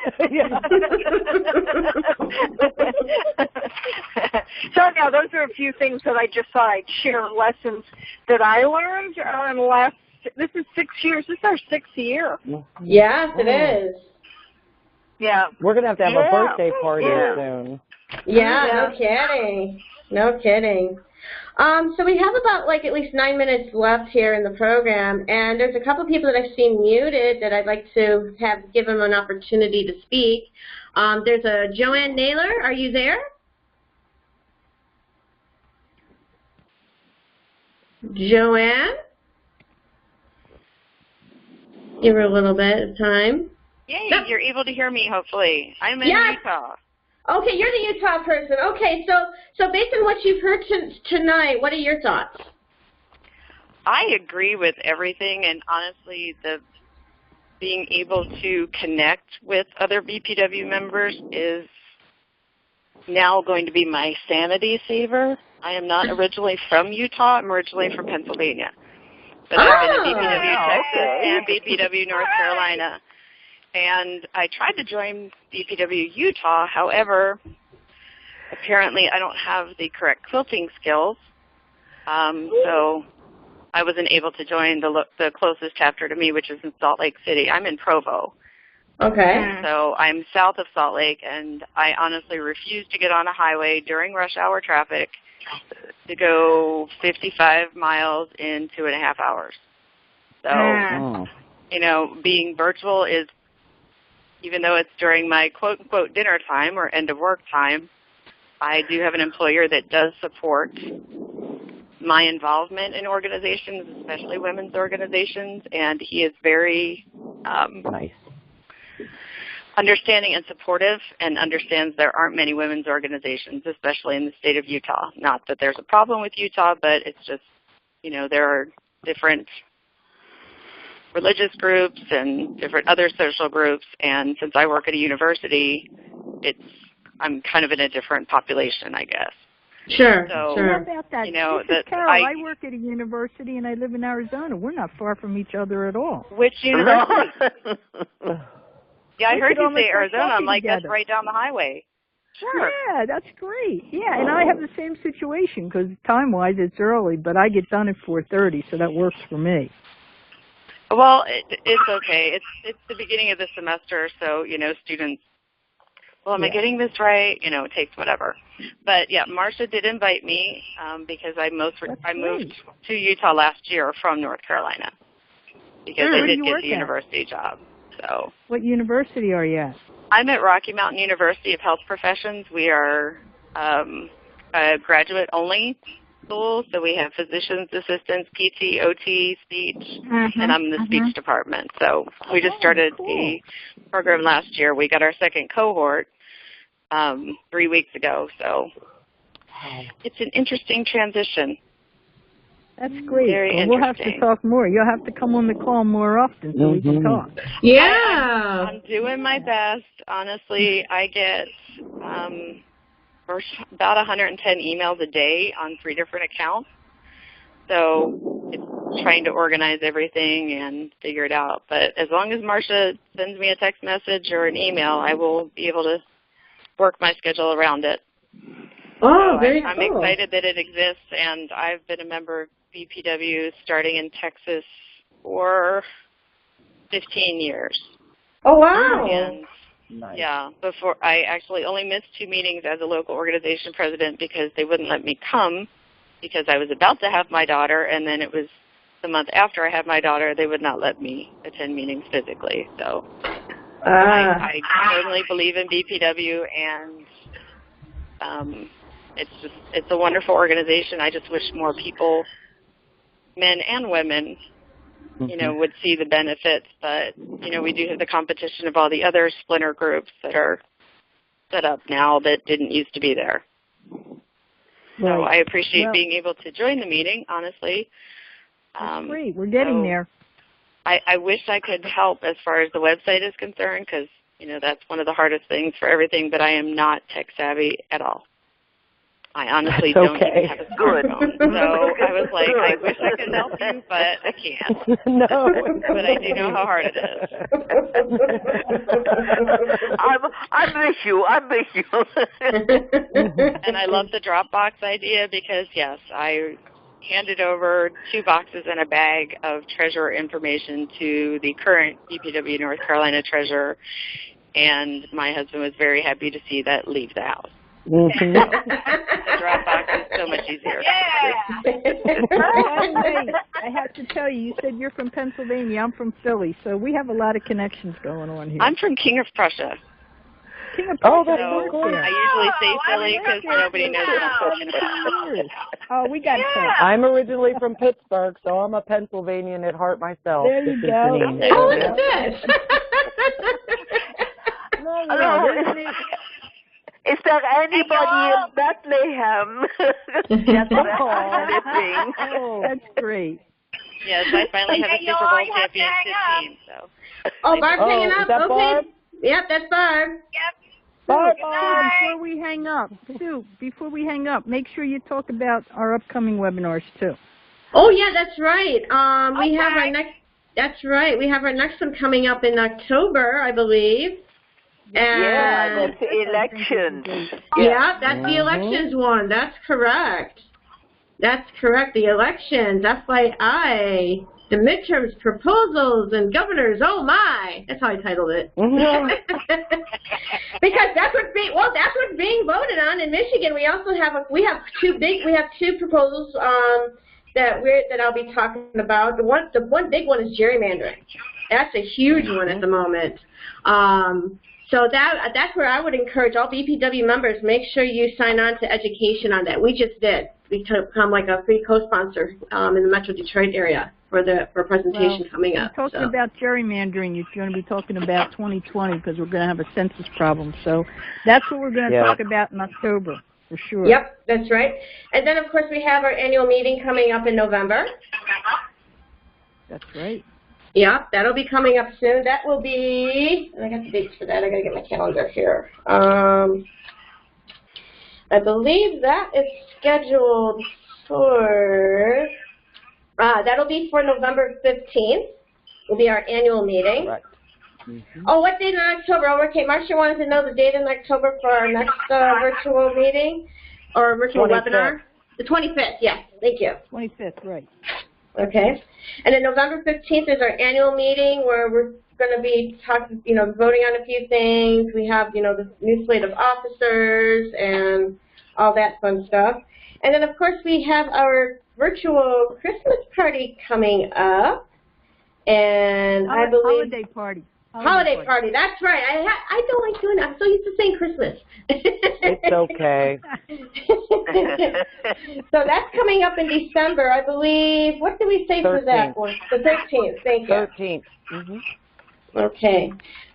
So now those are a few things that I just thought I'd share, lessons that I learned in the last, this is 6 years, this is our 6th year. Yes, it is. Yeah. We're going to have a birthday party soon. Yeah, no kidding. No kidding. So we have about like at least 9 minutes left here in the program, and there's a couple of people that I've seen muted that I'd like to give them an opportunity to speak. There's a Joanne Naylor. Are you there? Joanne? Give her a little bit of time. Yay, you're able to hear me, hopefully. I'm in Utah. Okay, you're the Utah person. Okay, so based on what you've heard tonight, what are your thoughts? I agree with everything, and honestly, being able to connect with other BPW members is now going to be my sanity saver. I am not originally from Utah. I'm originally from Pennsylvania. But I've been in BPW Texas and BPW North Carolina. And I tried to join BPW Utah. However, apparently I don't have the correct quilting skills. So I wasn't able to join the closest chapter to me, which is in Salt Lake City. I'm in Provo. Okay. So I'm south of Salt Lake, and I honestly refuse to get on a highway during rush hour traffic to go 55 miles in 2.5 hours. So, you know, being virtual is, even though it's during my quote-unquote dinner time or end-of-work time, I do have an employer that does support my involvement in organizations, especially women's organizations, and he is very nice. understanding and supportive, and understands there aren't many women's organizations, especially in the state of Utah. Not that there's a problem with Utah, but it's just, you know, there are different religious groups and different other social groups, and since I work at a university, I'm kind of in a different population, I guess. Sure, so, sure. What about that? You know, this is Carol. I work at a university and I live in Arizona. We're not far from each other at all. Which university? Yeah, I heard you say go Arizona. I'm like, together. that's right down the highway. Sure. Yeah, that's great. Yeah, and I have the same situation because time-wise it's early, but I get done at 4:30, so that works for me. Well, it's okay. It's the beginning of the semester, so, you know, students, well, am I getting this right? You know, it takes whatever. But, yeah, Marcia did invite me because I moved to Utah last year from North Carolina because I did get the university job. So, what university are you at? I'm at Rocky Mountain University of Health Professions. We are a graduate-only school, so we have physicians, assistants, PT, OT, speech, and I'm in the speech department. So we just started a program last year. We got our second cohort 3 weeks ago, so it's an interesting transition. That's great. Very we'll have to talk more. You'll have to come on the call more often so we can talk. Yeah. I'm doing my best. Honestly, I get about 110 emails a day on 3 different accounts. So it's trying to organize everything and figure it out. But as long as Marcia sends me a text message or an email, I will be able to work my schedule around it. Oh, so I'm excited that it exists, and I've been a member of BPW starting in Texas for 15 years. Oh, wow. And nice. Yeah, before I actually only missed 2 meetings as a local organization president because they wouldn't let me come because I was about to have my daughter, and then it was the month after I had my daughter, they would not let me attend meetings physically. So I totally believe in BPW, and it's a wonderful organization. I just wish more people, men and women, you know, would see the benefits. But, you know, we do have the competition of all the other splinter groups that are set up now that didn't used to be there. So I appreciate being able to join the meeting, honestly. That's great. We're getting there. I wish I could help as far as the website is concerned because, you know, that's one of the hardest things for everything, but I am not tech savvy at all. I honestly don't even have a smartphone. So I was like, I wish I could help you, but I can't. No. But I do know how hard it is. I'm with you. And I love the Dropbox idea because, yes, I handed over 2 boxes and a bag of treasurer information to the current BPW North Carolina treasurer, and my husband was very happy to see that leave the house. The Dropbox is so much easier. I have to tell you, you said you're from Pennsylvania. I'm from Philly, so we have a lot of connections going on here. I'm from King of Prussia. King of Prussia. Oh, that's so cool. I usually say Philly because nobody knows what I'm talking about. Oh, we got it. I'm originally from Pittsburgh, so I'm a Pennsylvanian at heart myself. There you go. Oh, look at this. Is there anybody in Bethlehem? That's great. Yes, I finally have a Super Bowl championship team. So. Oh, Barb's hanging up. Is that Okay. Barb? Yep, that's Barb. Barb, before we hang up, Sue, make sure you talk about our upcoming webinars too. Oh yeah, that's right. We have our next. That's right. We have our next one coming up in October, I believe. Yeah, that's the elections. Yeah, that's the elections one. That's correct. That's correct. The elections, FYI, the midterms, proposals, and governors. Oh my! That's how I titled it. Because that's what's being voted on in Michigan. We also have two proposals that I'll be talking about. The one big one is gerrymandering. That's a huge one at the moment. So that's where I would encourage all BPW members, make sure you sign on to education on that. We just did. We become like a free co-sponsor in the Metro Detroit area for a presentation coming up. Talking about gerrymandering, you're going to be talking about 2020 because we're going to have a census problem. So that's what we're going to talk about in October, for sure. Yep, that's right. And then, of course, we have our annual meeting coming up in November. That's right. Yeah, that'll be coming up soon. That will be, and I got the dates for that. I got to get my calendar here. I believe that is scheduled for, that'll be for November 15th. Will be our annual meeting. Right. Oh, what date in October? Oh, okay, Marcia wanted to know the date in October for our next virtual meeting or virtual 25th. webinar. The 25th, yes. Thank you. 25th, right. Okay. And then November 15th is our annual meeting where we're going to be talking, voting on a few things. We have, the new slate of officers and all that fun stuff. And then, of course, we have our virtual Christmas party coming up. And I believe... Holiday party. Holiday party, that's right. I don't like doing that. I'm so used to saying Christmas. It's okay. So that's coming up in December, I believe. What did we say 13th. For that one? The 13th, thank you. 13th. Mm-hmm. Okay.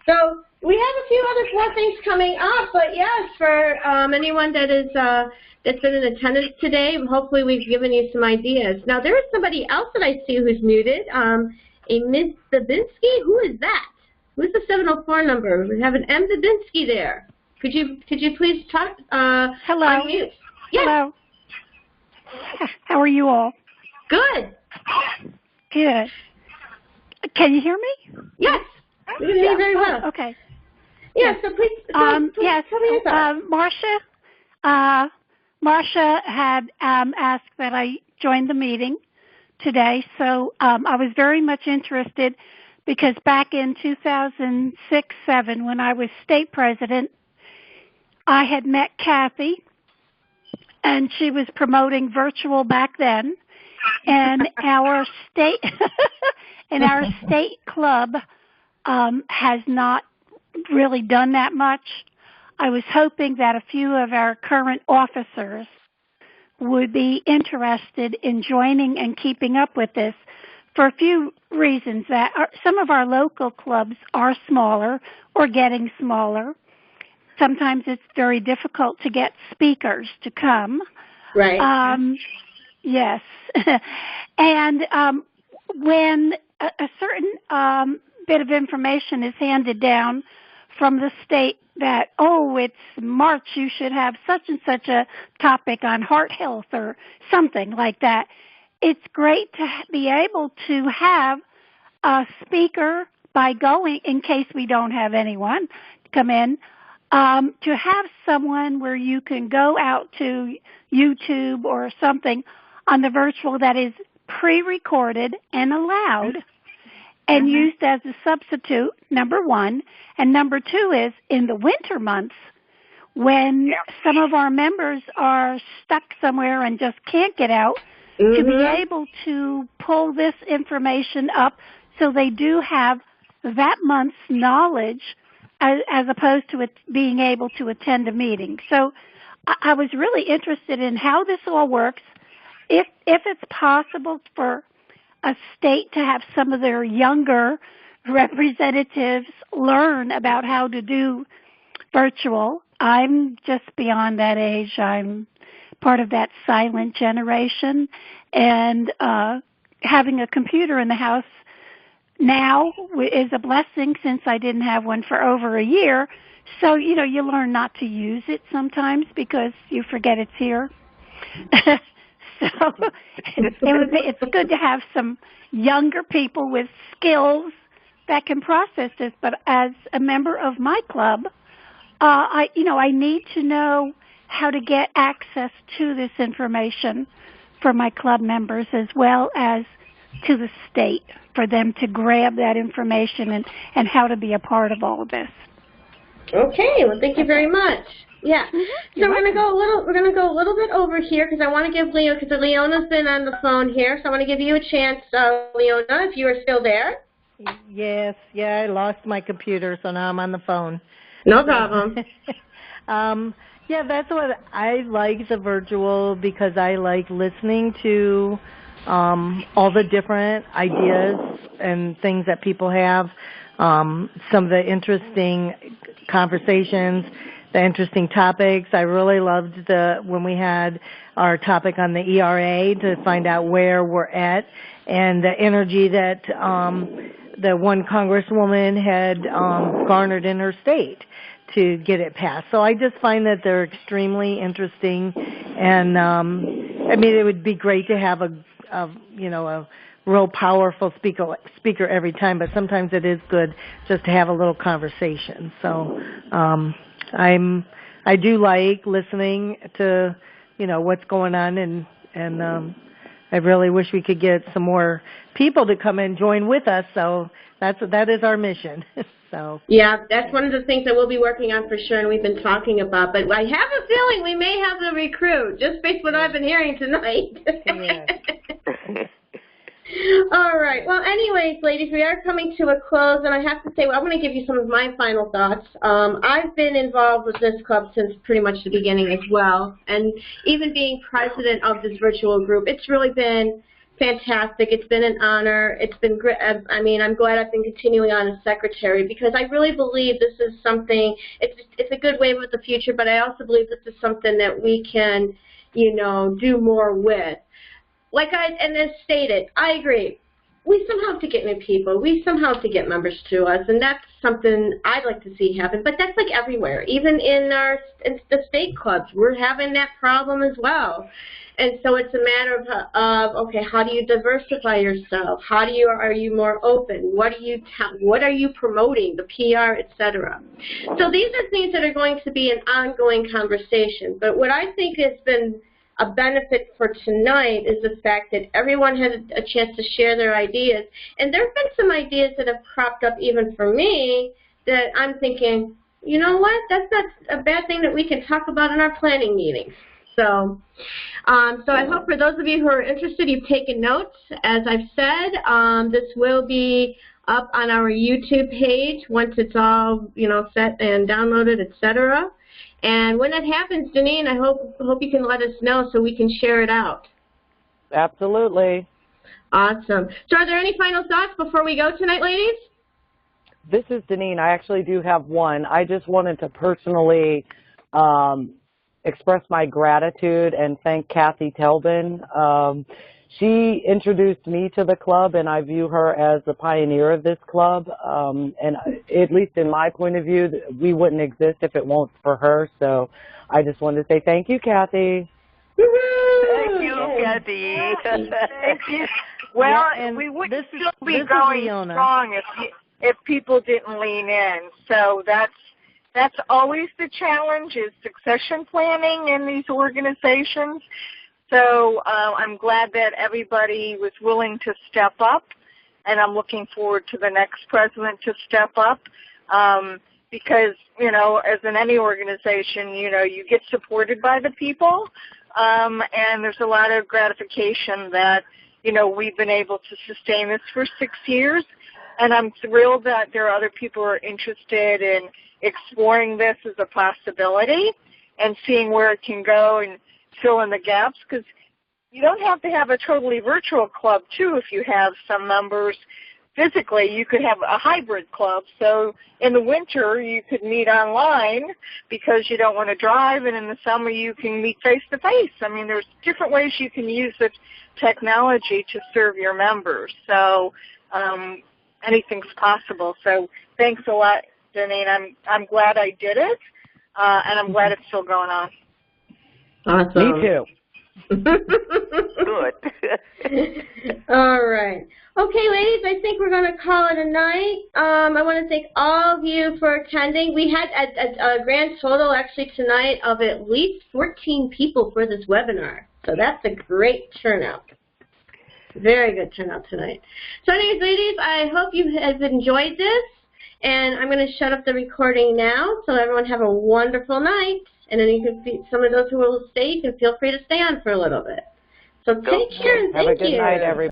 So we have a few more things coming up, but yes, for anyone that is that's been in attendance today, hopefully we've given you some ideas. Now there is somebody else that I see who's muted. A Ms. Zabinski, who is that? Who's the 704 number? We have an M. Zabinski there. Could you please talk? Hello. Unmute? Yes. Hello. How are you all? Good. Good. Can you hear me? Yes. We can hear you very well. Okay. Yeah. So please. Yes. Tell me your thoughts. Marcia had asked that I join the meeting today, so I was very much interested. Because back in 2006-07, when I was state president, I had met Kathy, and she was promoting virtual back then, and our state club has not really done that much. I was hoping that a few of our current officers would be interested in joining and keeping up with this. For a few reasons, that some of our local clubs are smaller or getting smaller. Sometimes it's very difficult to get speakers to come. Right. Yes. And when a certain bit of information is handed down from the state that, it's March, you should have such and such a topic on heart health or something like that, it's great to be able to have a speaker by going, in case we don't have anyone come in, to have someone where you can go out to YouTube or something on the virtual that is pre-recorded and allowed and used as a substitute, number one. And number two is in the winter months when some of our members are stuck somewhere and just can't get out, to be able to pull this information up so they do have that month's knowledge as opposed to it being able to attend a meeting. So I was really interested in how this all works. If it's possible for a state to have some of their younger representatives learn about how to do virtual. I'm just beyond that age. I'm part of that silent generation, and having a computer in the house now is a blessing since I didn't have one for over a year. So, you learn not to use it sometimes because you forget it's here. So it's good to have some younger people with skills that can process this. But as a member of my club, I need to know how to get access to this information for my club members as well as to the state for them to grab that information and how to be a part of all of this. Okay, well, thank you very much. Yeah. So we're gonna go a little bit over here because I want to give Leona, because Leona's been on the phone here, so I want to give you a chance, Leona, if you are still there. Yes. Yeah, I lost my computer, so now I'm on the phone. No problem. Yeah, that's what I like the virtual, because I like listening to all the different ideas and things that people have, some of the interesting conversations, the interesting topics. I really loved when we had our topic on the ERA to find out where we're at, and the energy that the one congresswoman had garnered in her state to get it passed. So I just find that they're extremely interesting, and I mean, it would be great to have a real powerful speaker every time, but sometimes it is good just to have a little conversation. So I do like listening to what's going on, and I really wish we could get some more people to come and join with us. So that is our mission. So yeah, that's one of the things that we'll be working on for sure, and we've been talking about. But I have a feeling we may have the recruit, just based on what I've been hearing tonight. All right. Well, anyways, ladies, we are coming to a close, and I have to say, I'm going to give you some of my final thoughts. I've been involved with this club since pretty much the beginning as well, and even being president of this virtual group, it's really been fantastic. It's been an honor. It's been great. I mean, I'm glad I've been continuing on as secretary, because I really believe this is something, it's a good way with the future, but I also believe this is something that we can, do more with. And as stated, I agree. We somehow have to get new people. We somehow have to get members to us, and that's something I'd like to see happen. But that's like everywhere. Even in the state clubs, we're having that problem as well. And so it's a matter of okay, how do you diversify yourself? Are you more open? What are you promoting? The PR, etc. So these are things that are going to be an ongoing conversation. But what I think has been a benefit for tonight is the fact that everyone had a chance to share their ideas. And there have been some ideas that have cropped up even for me that I'm thinking, you know what, that's not a bad thing that we can talk about in our planning meetings. So I hope for those of you who are interested, you've taken notes. As I've said, this will be up on our YouTube page once it's all, set and downloaded, etc. And when that happens, Janine, I hope you can let us know so we can share it out. Absolutely. Awesome. So are there any final thoughts before we go tonight, ladies? This is Janine. I actually do have one. I just wanted to personally express my gratitude and thank Kathy Telvin. She introduced me to the club, and I view her as the pioneer of this club. And at least in my point of view, we wouldn't exist if it weren't for her. So I just wanted to say thank you, Kathy. Thank you, Kathy. Thank you. Well, and we wouldn't still be going strong if people didn't lean in. So that's always the challenge, is succession planning in these organizations. So I'm glad that everybody was willing to step up, and I'm looking forward to the next president to step up because, as in any organization, you get supported by the people, and there's a lot of gratification that, we've been able to sustain this for 6 years, and I'm thrilled that there are other people who are interested in exploring this as a possibility and seeing where it can go and fill in the gaps, because you don't have to have a totally virtual club, too, if you have some members physically. You could have a hybrid club. So in the winter, you could meet online because you don't want to drive, and in the summer, you can meet face-to-face. I mean, there's different ways you can use the technology to serve your members. So anything's possible. So thanks a lot, Janine. I'm glad I did it, and I'm glad it's still going on. Awesome. Me too. Good. All right. Okay, ladies, I think we're going to call it a night. I want to thank all of you for attending. We had a grand total actually tonight of at least 14 people for this webinar. So that's a great turnout. Very good turnout tonight. So anyways, ladies, I hope you have enjoyed this. And I'm going to shut up the recording now. So everyone have a wonderful night. And then you can see some of those who will stay, you can feel free to stay on for a little bit. So take care and thank you. Have a good night, everybody.